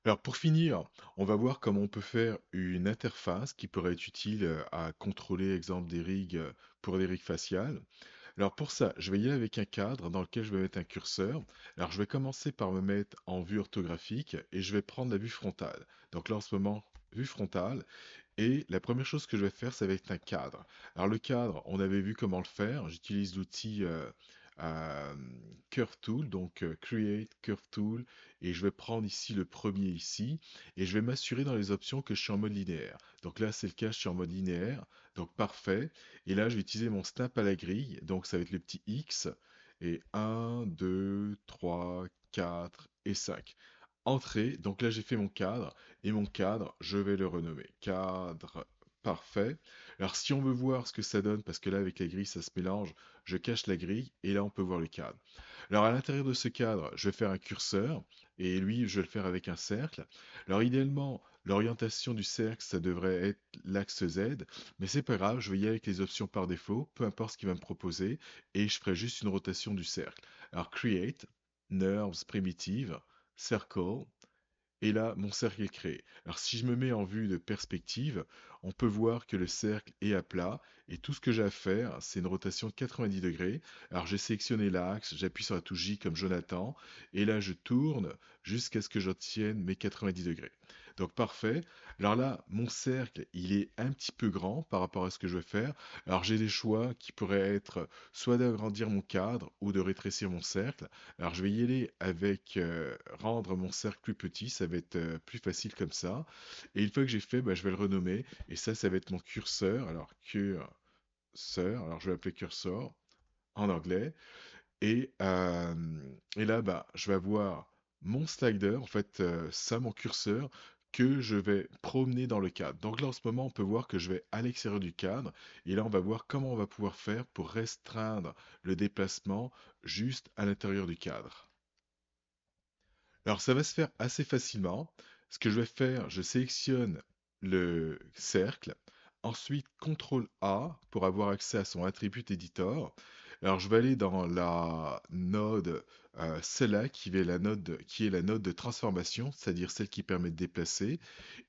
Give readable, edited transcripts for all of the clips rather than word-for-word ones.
Alors pour finir, on va voir comment on peut faire une interface qui pourrait être utile à contrôler, exemple, des rigs pour des rigs faciales. Alors pour ça, je vais y aller avec un cadre dans lequel je vais mettre un curseur. Alors je vais commencer par me mettre en vue orthographique et je vais prendre la vue frontale. Donc là en ce moment, vue frontale. Et la première chose que je vais faire, ça va être un cadre. Alors le cadre, on avait vu comment le faire. J'utilise l'outil euh, Curve Tool, donc Create Curve Tool, et je vais prendre ici le premier ici, et je vais m'assurer dans les options que je suis en mode linéaire. Donc là, c'est le cas, je suis en mode linéaire, donc parfait. Et là, je vais utiliser mon snap à la grille, donc ça va être le petit X, et 1, 2, 3, 4 et 5. Entrée, donc là j'ai fait mon cadre, et mon cadre, je vais le renommer. Cadre parfait. Alors si on veut voir ce que ça donne, parce que là avec la grille ça se mélange, je cache la grille, et là on peut voir le cadre. Alors à l'intérieur de ce cadre, je vais faire un curseur, et lui je vais le faire avec un cercle. Alors idéalement, l'orientation du cercle, ça devrait être l'axe Z, mais c'est pas grave, je vais y aller avec les options par défaut, peu importe ce qu'il va me proposer, et je ferai juste une rotation du cercle. Alors Create, Nerves Primitive, Circle, et là, mon cercle est créé. Alors si je me mets en vue de perspective, on peut voir que le cercle est à plat, et tout ce que j'ai à faire, c'est une rotation de 90 degrés. Alors j'ai sélectionné l'axe, j'appuie sur la touche J comme Jonathan, et là je tourne jusqu'à ce que j'obtienne mes 90 degrés. Donc parfait. Alors là, mon cercle, il est un petit peu grand par rapport à ce que je veux faire. Alors j'ai des choix qui pourraient être soit d'agrandir mon cadre ou de rétrécir mon cercle. Alors je vais y aller avec rendre mon cercle plus petit, ça va être plus facile comme ça. Et une fois que j'ai fait, bah, je vais le renommer. Et ça va être mon curseur. Alors curseur, alors je vais l'appeler cursor en anglais. Et là, bah, je vais avoir mon slider, en fait, ça, mon curseur, que je vais promener dans le cadre. Donc là, en ce moment, on peut voir que je vais à l'extérieur du cadre. Et là, on va voir comment on va pouvoir faire pour restreindre le déplacement juste à l'intérieur du cadre. Alors ça va se faire assez facilement. Ce que je vais faire, je sélectionne le cercle, ensuite CTRL A pour avoir accès à son attribut editor. Alors je vais aller dans la node Select qui est la node de transformation, c'est-à-dire celle qui permet de déplacer.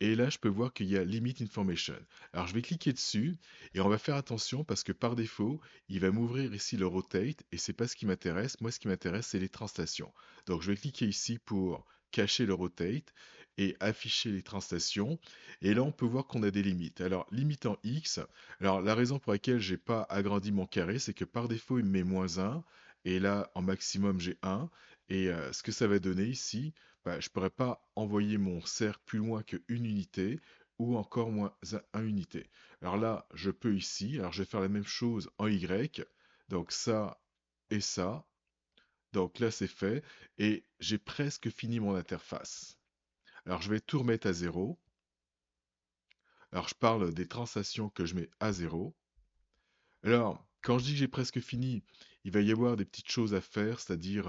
Et là, je peux voir qu'il y a Limit Information. Alors je vais cliquer dessus et on va faire attention parce que par défaut, il va m'ouvrir ici le Rotate et c'est pas ce qui m'intéresse. Moi, ce qui m'intéresse, c'est les translations. Donc je vais cliquer ici pour cacher le Rotate et afficher les translations. Et là, on peut voir qu'on a des limites. Alors, limite en X. Alors, la raison pour laquelle j'ai pas agrandi mon carré, c'est que par défaut, il me met -1. Et là, en maximum, j'ai 1. Et ce que ça va donner ici, bah, je ne pourrais pas envoyer mon cercle plus loin que une unité ou encore moins 1 unité. Alors là, je peux ici, alors je vais faire la même chose en Y, donc ça et ça. Donc là, c'est fait et j'ai presque fini mon interface. Alors je vais tout remettre à zéro. Alors je parle des translations que je mets à zéro. Alors, quand je dis que j'ai presque fini, il va y avoir des petites choses à faire, c'est-à-dire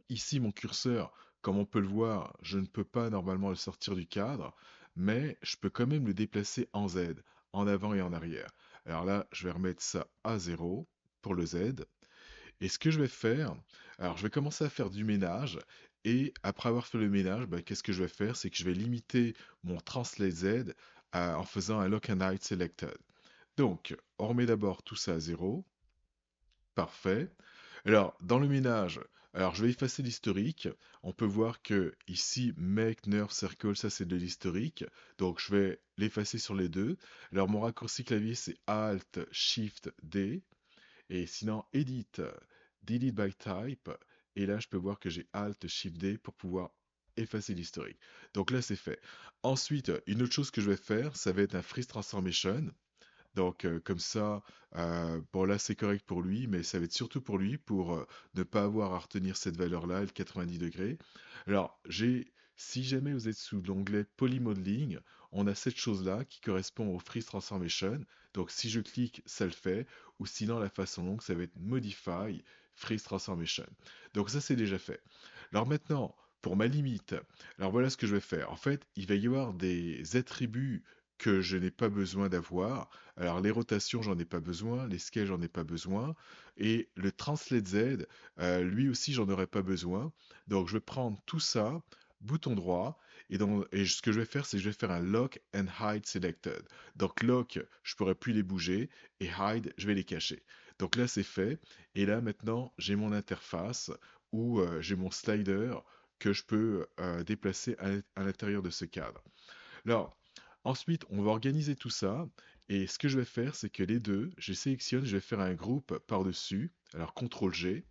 ici, mon curseur, comme on peut le voir, je ne peux pas normalement le sortir du cadre, mais je peux quand même le déplacer en Z, en avant et en arrière. Alors là, je vais remettre ça à 0 pour le Z. Et ce que je vais faire, alors je vais commencer à faire du ménage, et après avoir fait le ménage, bah, qu'est-ce que je vais faire? C'est que je vais limiter mon Translate Z en faisant un Lock and Hide Selected. Donc, on remet d'abord tout ça à 0. Parfait. Alors, dans le ménage, alors je vais effacer l'historique. On peut voir que ici, Make Nerve Circle, ça c'est de l'historique. Donc je vais l'effacer sur les deux. Alors mon raccourci clavier c'est Alt Shift D. Et sinon, Edit, Delete by Type. Et là, je peux voir que j'ai Alt Shift D pour pouvoir effacer l'historique. Donc là, c'est fait. Ensuite, une autre chose que je vais faire, ça va être un Freeze Transformation. Donc comme ça, bon là c'est correct pour lui, mais ça va être surtout pour lui pour ne pas avoir à retenir cette valeur-là, le 90 degrés. Alors si jamais vous êtes sous l'onglet Polymodeling, on a cette chose-là qui correspond au Freeze Transformation. Donc si je clique, ça le fait, ou sinon la façon longue, ça va être Modify Freeze Transformation. Donc ça c'est déjà fait. Alors maintenant, pour ma limite, alors voilà ce que je vais faire. En fait, il va y avoir des attributs que je n'ai pas besoin d'avoir. Alors les rotations, j'en ai pas besoin, les scales, j'en ai pas besoin, et le Translate Z, lui aussi, j'en aurais pas besoin. Donc je vais prendre tout ça bouton droit, et ce que je vais faire, c'est que je vais faire un lock and hide selected. Donc lock, je pourrais plus les bouger, et hide, je vais les cacher. Donc là, c'est fait, et là, maintenant, j'ai mon interface où j'ai mon slider que je peux déplacer à l'intérieur de ce cadre. Alors, ensuite, on va organiser tout ça. Et ce que je vais faire, c'est que les deux, je sélectionne, je vais faire un groupe par-dessus. Alors, CTRL G.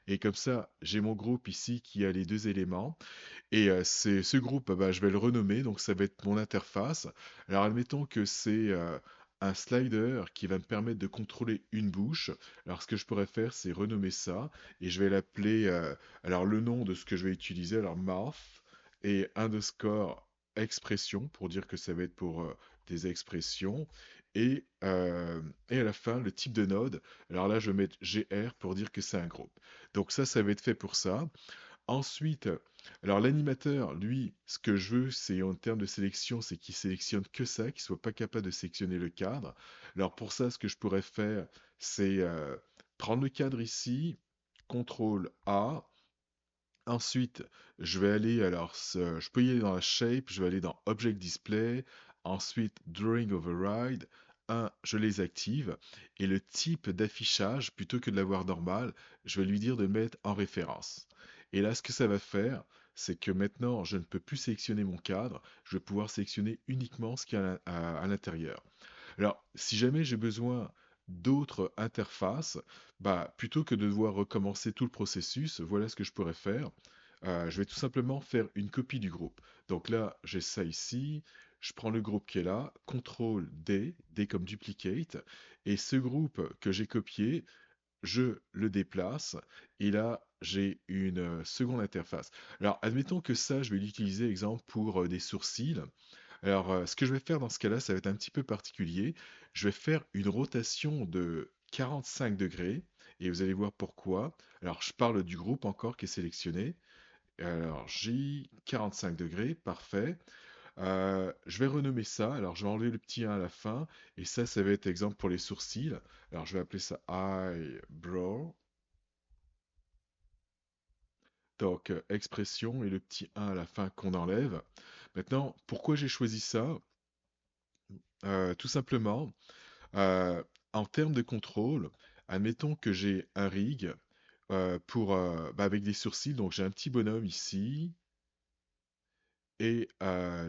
Et comme ça, j'ai mon groupe ici qui a les deux éléments. Et ce groupe, bah, je vais le renommer. Donc, ça va être mon interface. Alors, admettons que c'est un slider qui va me permettre de contrôler une bouche. Alors, ce que je pourrais faire, c'est renommer ça. Et je vais l'appeler, alors, le nom de ce que je vais utiliser. Alors, mouth et underscore expression pour dire que ça va être pour des expressions. Et, euh, et à la fin, le type de node. Alors là, je vais mettre GR pour dire que c'est un groupe. Donc ça va être fait pour ça. Ensuite, alors l'animateur, lui, ce que je veux, c'est en termes de sélection, c'est qu'il sélectionne que ça, qu'il soit pas capable de sélectionner le cadre. Alors pour ça, ce que je pourrais faire, c'est prendre le cadre ici, CTRL A. Ensuite, je vais aller, alors, je peux y aller dans la shape, je vais aller dans Object Display, ensuite Drawing Override. Je les active, et le type d'affichage, plutôt que de l'avoir normal, je vais lui dire de le mettre en référence. Et là, ce que ça va faire, c'est que maintenant, je ne peux plus sélectionner mon cadre, je vais pouvoir sélectionner uniquement ce qu'il y a à l'intérieur. Alors, si jamais j'ai besoin d'autres interfaces, bah, plutôt que de devoir recommencer tout le processus, voilà ce que je pourrais faire. Je vais tout simplement faire une copie du groupe. Donc là, j'ai ça ici. Je prends le groupe qui est là, CTRL D, D comme duplicate, et ce groupe que j'ai copié, je le déplace, et là, j'ai une seconde interface. Alors, admettons que ça, je vais l'utiliser, exemple, pour des sourcils. Alors, ce que je vais faire dans ce cas-là, ça va être un petit peu particulier. Je vais faire une rotation de 45 degrés, et vous allez voir pourquoi. Alors, je parle du groupe encore qui est sélectionné. Alors, J, 45 degrés, parfait. Je vais renommer ça. Alors, je vais enlever le petit 1 à la fin, et ça va être exemple pour les sourcils. Alors, je vais appeler ça eyebrow. Donc, expression et le petit 1 à la fin qu'on enlève. Maintenant, pourquoi j'ai choisi ça? Tout simplement, Euh, en termes de contrôle, admettons que j'ai un rig bah, avec des sourcils, donc j'ai un petit bonhomme ici, et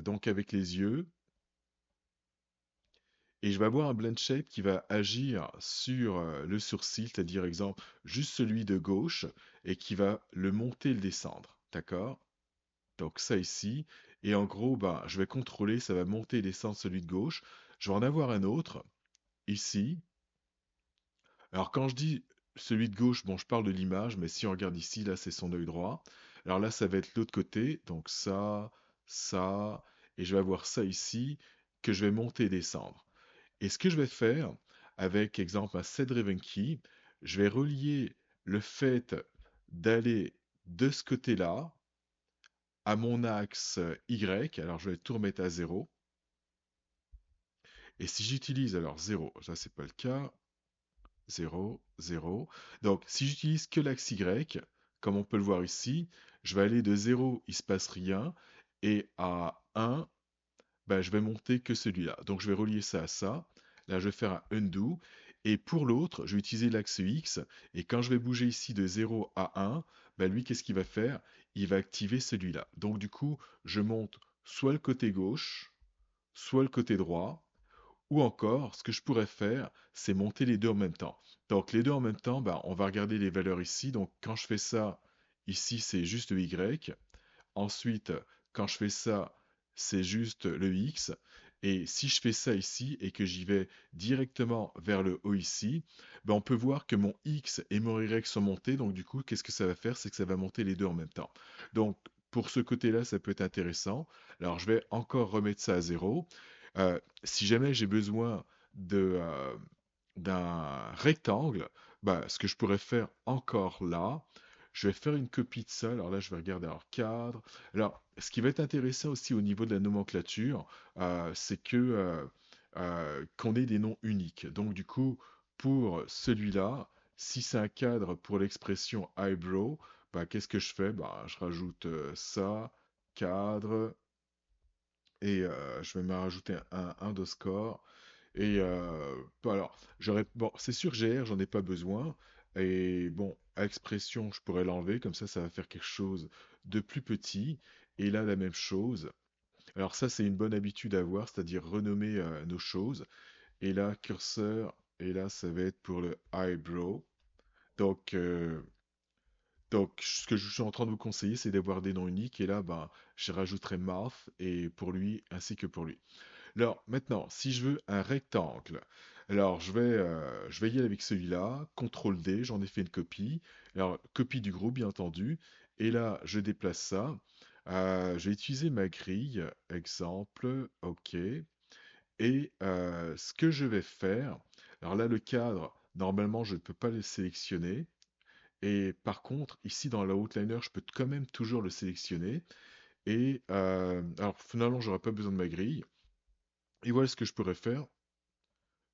donc avec les yeux, et je vais avoir un blend shape qui va agir sur le sourcil, c'est-à-dire exemple juste celui de gauche, et qui va le monter et le descendre, d'accord? Donc ça ici, et en gros, bah, je vais contrôler, ça va monter et descendre celui de gauche. Je vais en avoir un autre ici. Alors quand je dis celui de gauche, bon, je parle de l'image, mais si on regarde ici, là, c'est son œil droit. Alors là, ça va être l'autre côté, donc ça, et je vais avoir ça ici, que je vais monter et descendre. Et ce que je vais faire, avec, exemple, un set-driven key, je vais relier le fait d'aller de ce côté-là à mon axe Y, alors je vais tout remettre à 0, et si j'utilise, alors 0, ça c'est pas le cas, 0, 0. Donc, si j'utilise que l'axe Y, comme on peut le voir ici, je vais aller de 0, il se passe rien, et à 1, bah, je vais monter que celui-là. Donc, je vais relier ça à ça. Là, je vais faire un undo. Et pour l'autre, je vais utiliser l'axe X. Et quand je vais bouger ici de 0 à 1, bah, lui, qu'est-ce qu'il va faire? Il va activer celui-là. Donc, du coup, je monte soit le côté gauche, soit le côté droit. Ou encore, ce que je pourrais faire, c'est monter les deux en même temps. Donc les deux en même temps, bah, on va regarder les valeurs ici. Donc quand je fais ça, ici c'est juste le Y. Ensuite, quand je fais ça, c'est juste le X. Et si je fais ça ici et que j'y vais directement vers le haut ici, bah, on peut voir que mon X et mon Y sont montés. Donc du coup, qu'est-ce que ça va faire? C'est que ça va monter les deux en même temps. Donc pour ce côté-là, ça peut être intéressant. Alors je vais encore remettre ça à 0. Si jamais j'ai besoin de, d'un rectangle, bah, ce que je pourrais faire encore là, je vais faire une copie de ça. Alors là, je vais regarder leur cadre. Alors, ce qui va être intéressant aussi au niveau de la nomenclature, c'est que qu'on ait des noms uniques. Donc du coup, pour celui-là, si c'est un cadre pour l'expression eyebrow, bah, qu'est-ce que je fais? Bah, je rajoute ça, cadre, et je vais me rajouter un underscore. Et bon, alors, bon, c'est sûr, GR, j'en ai pas besoin. Et bon, à expression, je pourrais l'enlever, comme ça va faire quelque chose de plus petit. Et là, la même chose. Alors ça, c'est une bonne habitude à avoir, c'est-à-dire renommer nos choses. Et là, curseur, et là, ça va être pour le eyebrow. Donc, ce que je suis en train de vous conseiller, c'est d'avoir des noms uniques. Et là, ben, je rajouterai mouth et pour lui, ainsi que pour lui. Alors, maintenant, si je veux un rectangle, alors je vais y aller avec celui-là, CTRL D, j'en ai fait une copie. Alors, copie du groupe, bien entendu. Et là, je déplace ça. Je vais utiliser ma grille, exemple, OK. Et ce que je vais faire, alors là, le cadre, normalement, je ne peux pas le sélectionner. Et par contre, ici dans la outliner, je peux quand même toujours le sélectionner. Et alors finalement, j'aurai pas besoin de ma grille. Et voilà ce que je pourrais faire.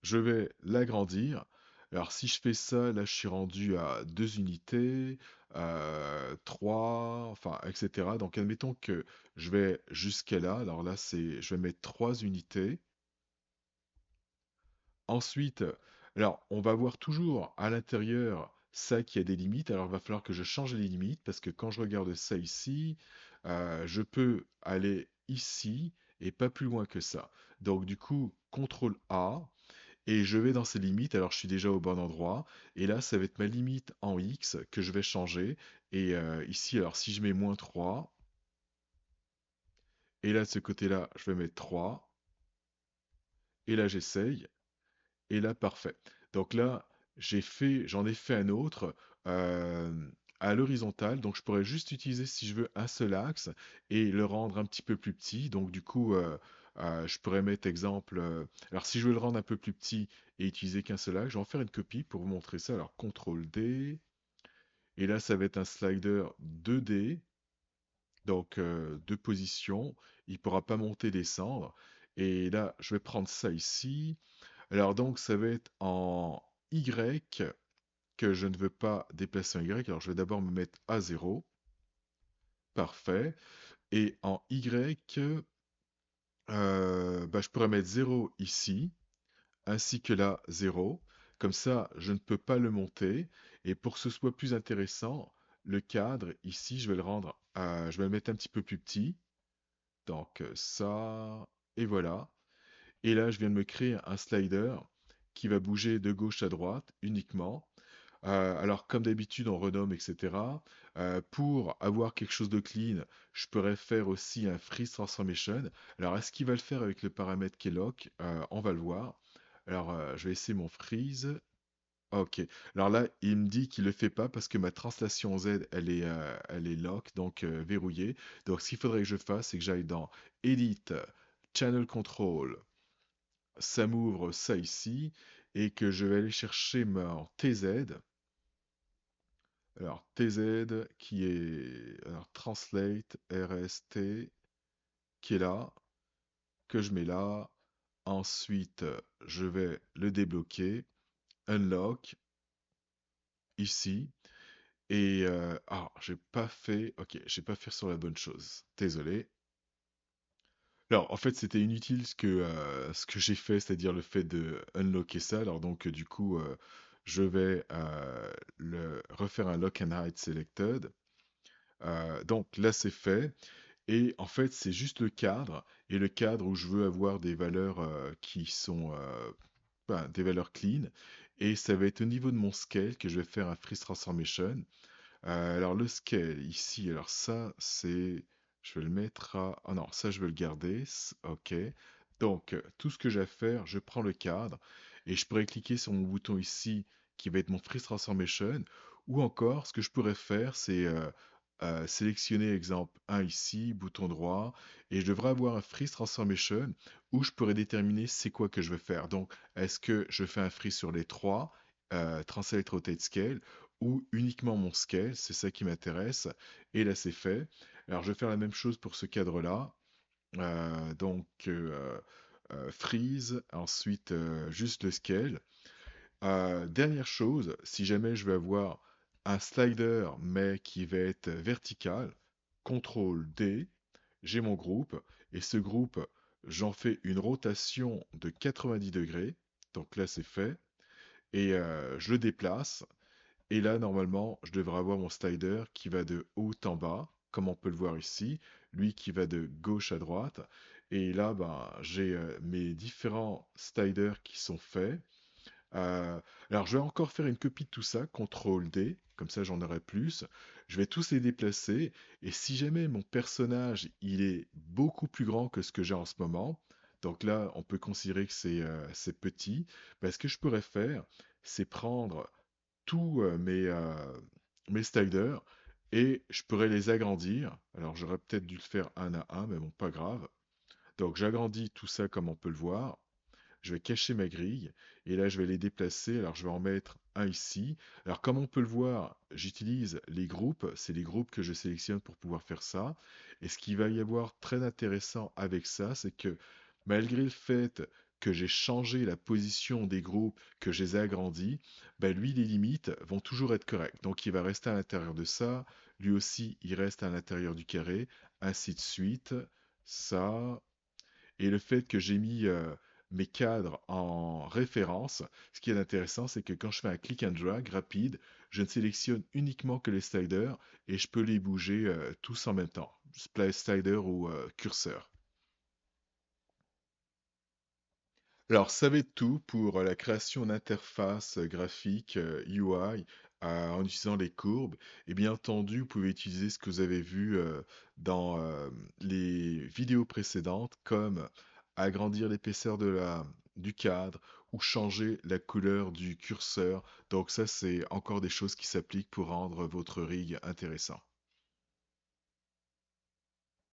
Je vais l'agrandir. Alors si je fais ça, là je suis rendu à 2 unités, 3, enfin, etc. Donc admettons que je vais jusqu'à là. Alors là, je vais mettre 3 unités. Ensuite, alors on va voir toujours à l'intérieur ça qui a des limites. Alors il va falloir que je change les limites parce que quand je regarde ça ici, je peux aller ici et pas plus loin que ça. Donc du coup, CTRL A. Et je vais dans ces limites, alors je suis déjà au bon endroit, et là ça va être ma limite en X que je vais changer, et ici alors si je mets -3, et là de ce côté-là je vais mettre 3, et là j'essaye, et là parfait. Donc là j'en ai fait un autre euh, à l'horizontale, donc je pourrais juste utiliser si je veux un seul axe, et le rendre un petit peu plus petit, donc du coup je pourrais mettre exemple, alors si je veux le rendre un peu plus petit et utiliser qu'un seul axe, je vais en faire une copie pour vous montrer ça. Alors CTRL D, et là ça va être un slider 2D, donc deux positions. Il ne pourra pas monter, descendre. Et là je vais prendre ça ici. Alors donc ça va être en Y que je ne veux pas déplacer en Y. Alors je vais d'abord me mettre à 0. Parfait. Et en Y, bah, je pourrais mettre 0 ici, ainsi que là 0. Comme ça, je ne peux pas le monter. Et pour que ce soit plus intéressant, le cadre, ici, je vais le mettre un petit peu plus petit. Donc ça, et voilà. Et là, je viens de me créer un slider qui va bouger de gauche à droite uniquement. Alors, comme d'habitude, on renomme, etc. Pour avoir quelque chose de clean, je pourrais faire aussi un freeze transformation. Alors, est-ce qu'il va le faire avec le paramètre qui est lock? On va le voir. Alors, je vais essayer mon freeze. Ok. Alors là, il me dit qu'il le fait pas parce que ma translation Z, elle est lock, donc verrouillée. Donc, ce qu'il faudrait que je fasse, c'est que j'aille dans Edit, Channel Control, ça m'ouvre ça ici, et que je vais aller chercher mon TZ. Alors, TZ qui est, alors, Translate RST qui est là, que je mets là. Ensuite, je vais le débloquer, Unlock ici. Et j'ai pas fait, ok, j'ai pas fait sur la bonne chose. Désolé. Alors, en fait, c'était inutile ce que j'ai fait, c'est-à-dire le fait de unlocker ça. Alors, donc, du coup, je vais refaire un lock and hide selected. Donc, là, c'est fait. Et en fait, c'est juste le cadre. Et le cadre où je veux avoir des valeurs qui sont ben, des valeurs clean. Et ça va être au niveau de mon scale que je vais faire un freeze transformation. Alors le scale ici, alors ça c'est, je vais le mettre à, ah non, ça je vais le garder, ok. Donc tout ce que j'ai à faire, je prends le cadre et je pourrais cliquer sur mon bouton ici qui va être mon Freeze Transformation, ou encore ce que je pourrais faire c'est sélectionner exemple un ici, bouton droit, et je devrais avoir un Freeze Transformation où je pourrais déterminer c'est quoi que je veux faire. Donc est-ce que je fais un freeze sur les trois, Translate Rotate Scale, ou uniquement mon scale, c'est ça qui m'intéresse, et là c'est fait. Alors je vais faire la même chose pour ce cadre-là, donc freeze, ensuite juste le scale. Dernière chose, si jamais je veux avoir un slider mais qui va être vertical, CTRL D, j'ai mon groupe, et ce groupe, j'en fais une rotation de 90 degrés. Donc là, c'est fait. Et je le déplace. Et là, normalement, je devrais avoir mon slider qui va de haut en bas, comme on peut le voir ici, lui qui va de gauche à droite. Et là, ben, j'ai mes différents sliders qui sont faits. Euh, alors, je vais encore faire une copie de tout ça, CTRL D, comme ça j'en aurai plus. Je vais tous les déplacer, et si jamais mon personnage, il est beaucoup plus grand que ce que j'ai en ce moment, donc là, on peut considérer que c'est petit, ben, ce que je pourrais faire, c'est prendre tous mes sliders, et je pourrais les agrandir. Alors, j'aurais peut-être dû le faire un à un, mais bon, pas grave. Donc, j'agrandis tout ça comme on peut le voir. Je vais cacher ma grille et là je vais les déplacer. Alors je vais en mettre un ici. Alors comme on peut le voir, j'utilise les groupes. C'est les groupes que je sélectionne pour pouvoir faire ça. Et ce qui va y avoir très intéressant avec ça, c'est que malgré le fait que j'ai changé la position des groupes, que je les ai agrandis, ben lui les limites vont toujours être correctes. Donc il va rester à l'intérieur de ça. Lui aussi il reste à l'intérieur du carré. Ainsi de suite. Ça, et le fait que j'ai mis mes cadres en référence, ce qui est intéressant, c'est que quand je fais un click and drag rapide, je ne sélectionne uniquement que les sliders et je peux les bouger tous en même temps, slider ou curseur. Alors, ça va être tout pour la création d'interfaces graphiques UI en utilisant les courbes. Et bien entendu, vous pouvez utiliser ce que vous avez vu dans les vidéos précédentes, comme agrandir l'épaisseur du cadre ou changer la couleur du curseur. Donc ça, c'est encore des choses qui s'appliquent pour rendre votre rig intéressant.